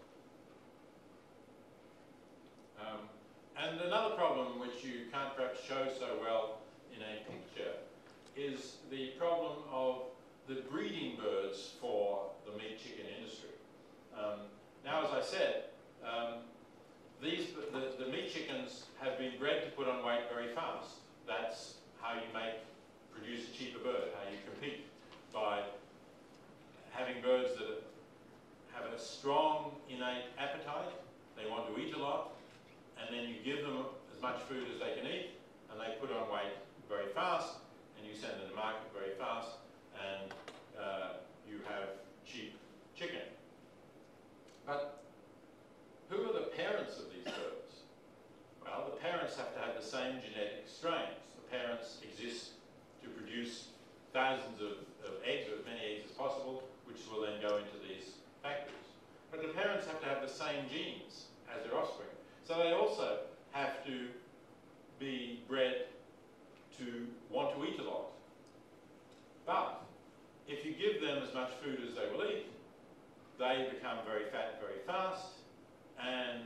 And another problem which you can't perhaps show so well in a picture is the problem of the breeding birds for the meat chicken industry. Now, as I said, the meat chickens have been bred to put on weight very fast. That's how you produce a cheaper bird, how you compete, by having birds that have a strong innate appetite. They want to eat a lot, and then you give them as much food as they can eat, and they put on weight very fast, and you send them to market very fast, and you have cheap chicken. But who are the parents of these birds? Well, the parents have to have the same genetic strains. The parents exist to produce thousands of eggs, or as many eggs as possible, which will then go into these factories. But the parents have to have the same genes as their offspring. So they also have to be bred to want to eat a lot. But if you give them as much food as they will eat, they become very fat very fast, and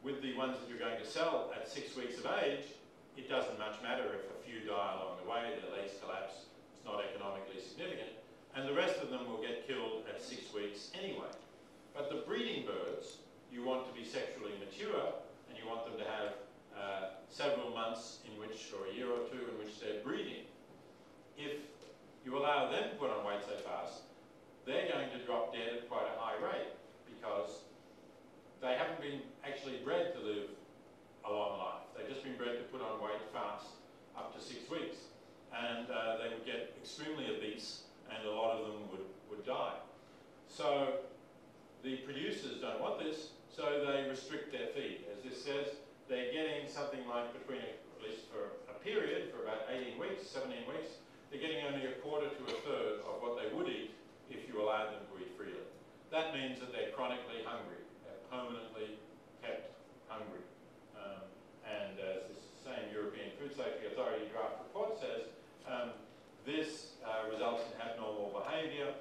with the ones that you're going to sell at 6 weeks of age, it doesn't much matter if a few die along the way, their legs collapse, it's not economically significant, and the rest of them will get killed at 6 weeks anyway. But the breeding birds, you want to be sexually mature, and you want them to have several months in which, or a year or two, in which they're breeding. If you allow them to put on weight so fast, they're going to drop dead at quite a high rate, because they haven't been actually bred to live a long life. They've just been bred to put on weight fast up to 6 weeks. And they would get extremely obese, and a lot of them would die. So the producers don't want this, so they restrict their feed. As this says, they're getting something like between, at least for a period, for about 18 weeks, 17 weeks, they're getting only a quarter to a third of what they would eat if you allowed them to eat freely. That means that they're chronically hungry. They're permanently kept hungry. And as this same European Food Safety Authority draft report says, this results in abnormal behaviour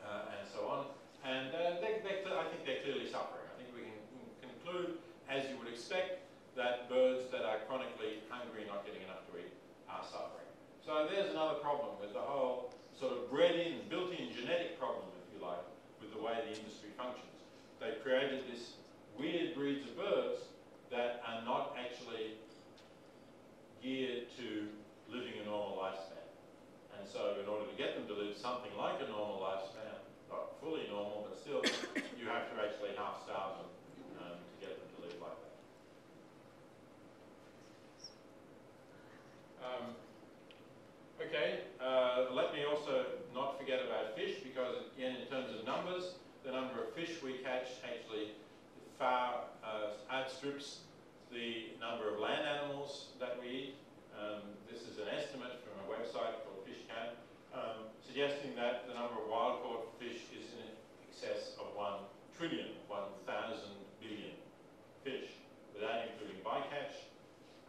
and so on. And I think they're clearly suffering. I think we can conclude, as you would expect, that birds that are chronically hungry and not getting enough to eat are suffering. So there's another problem with the whole sort of bred-in, built-in genetic problem, if you like, with the way the industry functions. They've created this weird breeds of birds that are not actually geared to living a normal lifespan. And so in order to get them to live something like a normal lifespan, not fully normal, but still, you have to actually half-starve them to get them to live like that. Let me also not forget about fish, because again, in terms of numbers, the number of fish we catch actually far outstrips the number of land animals that we eat. This is an estimate from a website called Fish Can, suggesting that the number of wild-caught fish is in excess of 1 trillion, 1,000 billion fish, without including bycatch.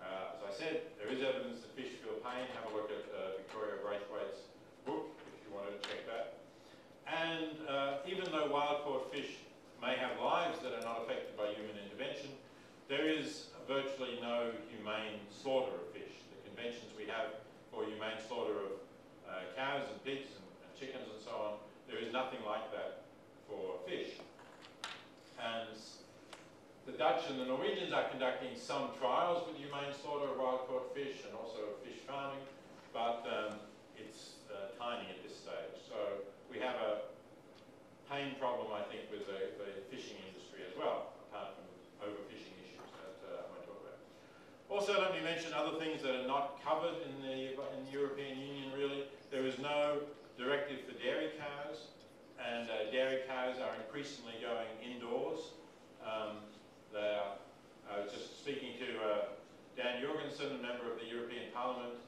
As I said, there is evidence that fish feel pain. Have a look at Victoria Braithwaite's book, if you wanted to check that. And even though wild-caught fish may have lives that are not affected by human intervention, there is virtually no humane slaughter of fish. The conventions we have for humane slaughter of cows and pigs and chickens and so on, there is nothing like that for fish. And the Dutch and the Norwegians are conducting some trials with humane slaughter of wild-caught fish and also fish farming, but it's tiny at this stage. So we have a pain problem, I think, with the fishing industry as well, apart from overfishing issues that I won't talk about. Also, let me mention other things that are not covered in the European Union, really. There is no directive for dairy cows, and cows are increasingly going indoors. I was just speaking to Dan Jorgensen, a member of the European Parliament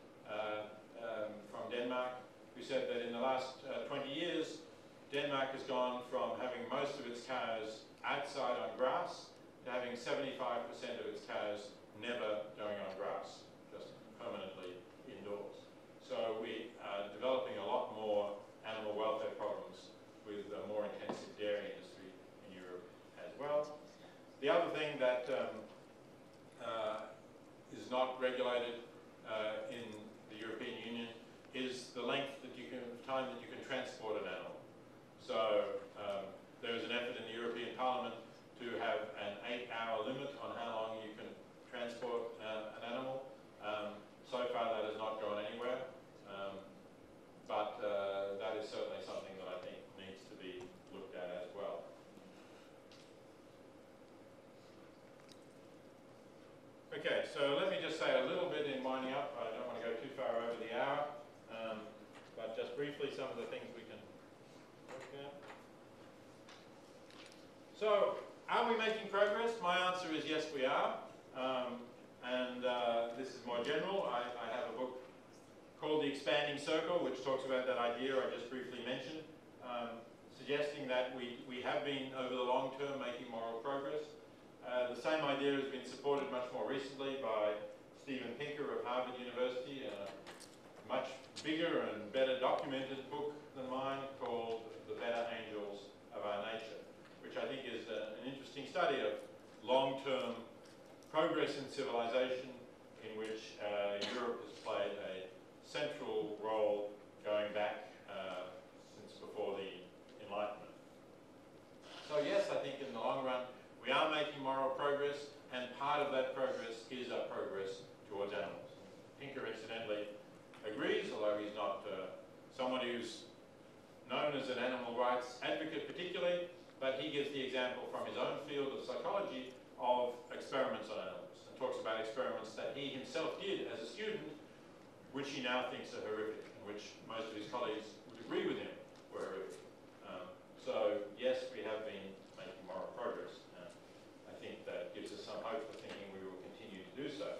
from Denmark, who said that in the last 20 years, Denmark has gone from having most of its cows outside on grass to having 75% of its cows never going on grass, just permanently indoors. So we are developing a lot more animal welfare problems with a more intensive dairy industry in Europe as well. The other thing that is not regulated in the European Union is the length that time that you can transport an animal. So there is an effort in the European Parliament to have an 8-hour limit on how long you can transport an animal. So far that has not gone anywhere, but that is certainly something that I think needs to be looked at as well. Okay, so let me just say a little bit in winding up. I don't want to go too far over the hour, but just briefly some of the things we can look at. So, are we making progress? My answer is yes, we are. This is more general. I have a book called The Expanding Circle, which talks about that idea I just briefly mentioned, suggesting that we have been, over the long term, making moral progress. The same idea has been supported much more recently by Steven Pinker of Harvard University in a much bigger and better documented book than mine called The Better Angels of Our Nature, which I think is an interesting study of long-term progress in civilization in which Europe has played a central role going back since before the Enlightenment. So yes, I think in the long run we are making moral progress, and part of that progress is our progress towards animals. Pinker incidentally agrees, although he's not someone who's known as an animal rights advocate particularly, but he gives the example from his own field of psychology of experiments on animals, and talks about experiments that he himself did as a student, which he now thinks are horrific, and which most of his colleagues would agree with him were horrific. So yes, we have been making moral progress, and I think that gives us some hope for thinking we will continue to do so.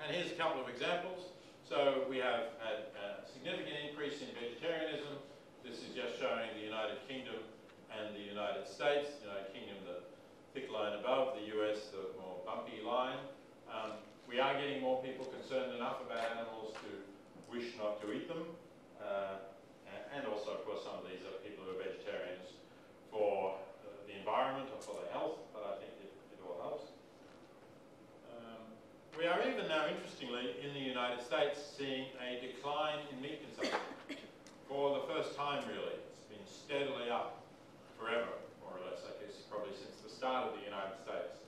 And here's a couple of examples. So we have had a significant increase in vegetarianism. This is just showing the United Kingdom and the United States. The United Kingdom, the thick line above, the US, the more bumpy line. We are getting more people concerned enough about animals to wish not to eat them. And also, of course, some of these are people who are vegetarians for the environment or for their health, but I think it all helps. We are even now, interestingly, in the United States, seeing a decline in meat consumption. For the first time, really. It's been steadily up forever, more or less, I guess, probably since the start of the United States.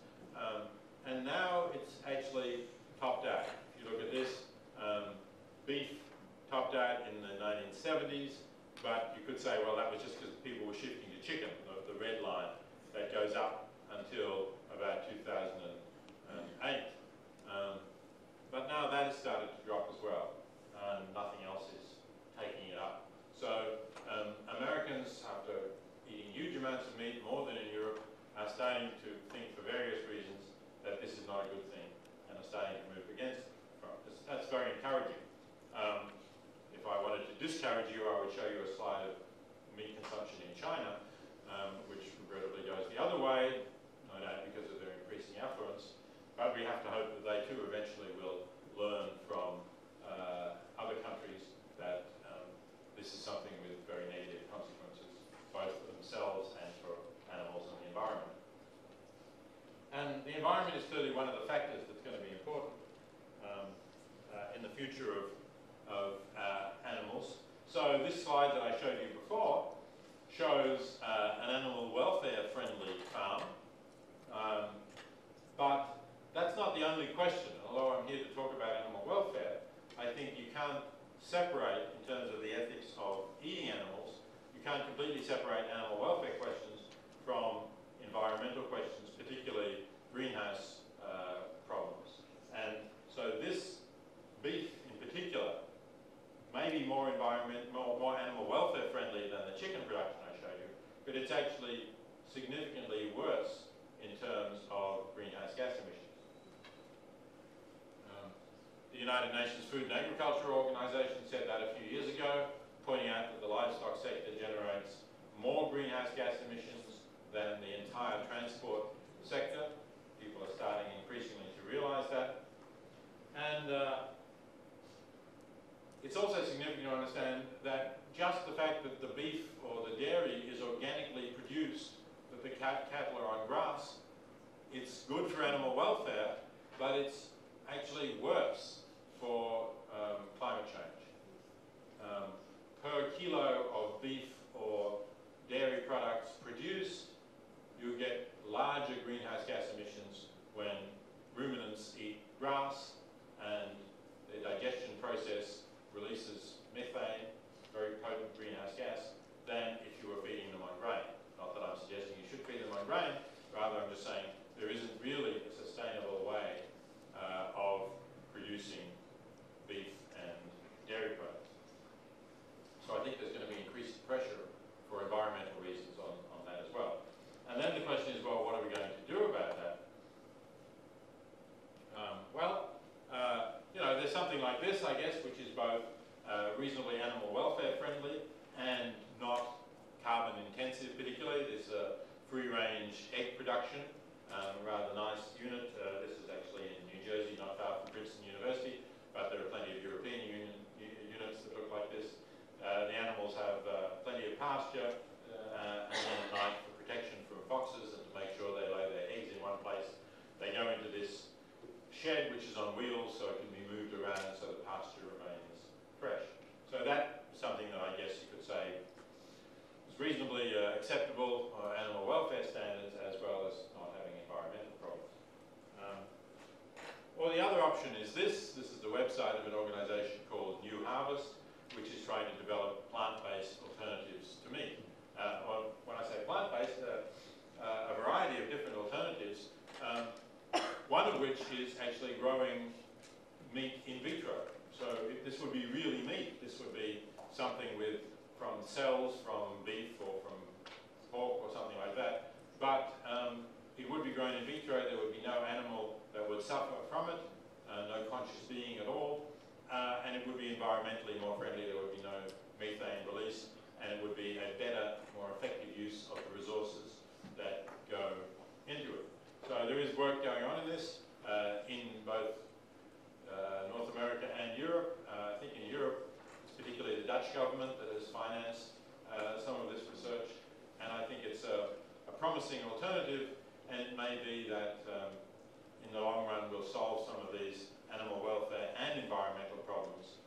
And now it's actually topped out. If you look at this, beef topped out in the 1970s, but you could say, well, that was just because people were shifting to chicken, the red line, that goes up until about 2008. But now that has started to drop as well, and nothing else is taking it up. So Americans, after eating huge amounts of meat, more than in Europe, are starting to think for various reasons that this is not a good thing, and are starting to move against it. That's very encouraging. If I wanted to discourage you, I would show you a slide of meat consumption in China, which regrettably goes the other way, no doubt because of their increasing affluence. But we have to hope that they too eventually will learn from other countries that this is something with very negative consequences, both for themselves and for animals and the environment. And the environment is clearly one of the factors that's going to be important in the future of animals. So this slide that I showed you before shows an animal welfare-friendly farm. But that's not the only question. Although I'm here to talk about animal welfare, I think you can't separate, in terms of the ethics of eating animals, you can't completely separate animal welfare questions from environmental questions, particularly greenhouse problems. And so this beef in particular may be maybe more animal welfare friendly than the chicken production I showed you, but it's actually significantly worse in terms of greenhouse gas emissions. The United Nations Food and Agriculture Organization said that a few years ago, pointing out that the livestock sector generates more greenhouse gas emissions than the entire transport sector. People are starting increasingly to realize that. And it's also significant to understand that just the fact that the beef or the dairy is organically produced, that the cattle are on grass, it's good for animal welfare, but it's actually worse for climate change. Per kilo of beef or dairy products produced, you get larger greenhouse gas emissions when ruminants eat grass and the digestion process releases methane, very potent greenhouse gas, than if you were feeding them on grain. Not that I'm suggesting you should feed them on grain, rather I'm just saying there isn't really a sustainable way of producing beef and dairy products. So I think there's going to be increased pressure for environmental reasons on that as well. And then the question is, well, what are we going to do about that? There's something like this, I guess, which is both reasonably animal welfare friendly and not carbon intensive particularly. There's free-range egg production, rather nice unit. This is actually in New Jersey, not far from Princeton University, but there are plenty of European units that look like this. The animals have plenty of pasture, and then at night for protection from foxes and to make sure they lay their eggs in one place, they go into this shed which is on wheels so it can be moved around so the pasture remains fresh. So that's something that I guess you could say is reasonably acceptable animal welfare standards as well as not having environmental problems. Or the other option is this. This is the website of an organization called New Harvest, which is trying to develop plant-based alternatives to meat. When I say plant-based, a variety of different alternatives, one of which is actually growing meat in vitro. So if this would be really meat, this would be something from cells from beef or from pork or something like that. But it would be grown in vitro, there would be no animal that would suffer from it, no conscious being at all, and it would be environmentally more friendly, there would be no methane release, and it would be a better, more effective use of the resources that go into it. So there is work going on in this, in both North America and Europe. I think in Europe, it's particularly the Dutch government that has financed some of this research, and I think it's a promising alternative, and it may be that in the long run we'll solve some of these animal welfare and environmental problems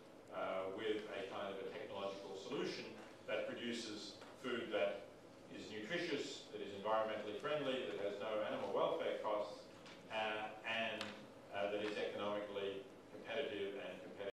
with a kind of a technological solution that produces food that is nutritious, that is environmentally friendly, that has no animal welfare costs,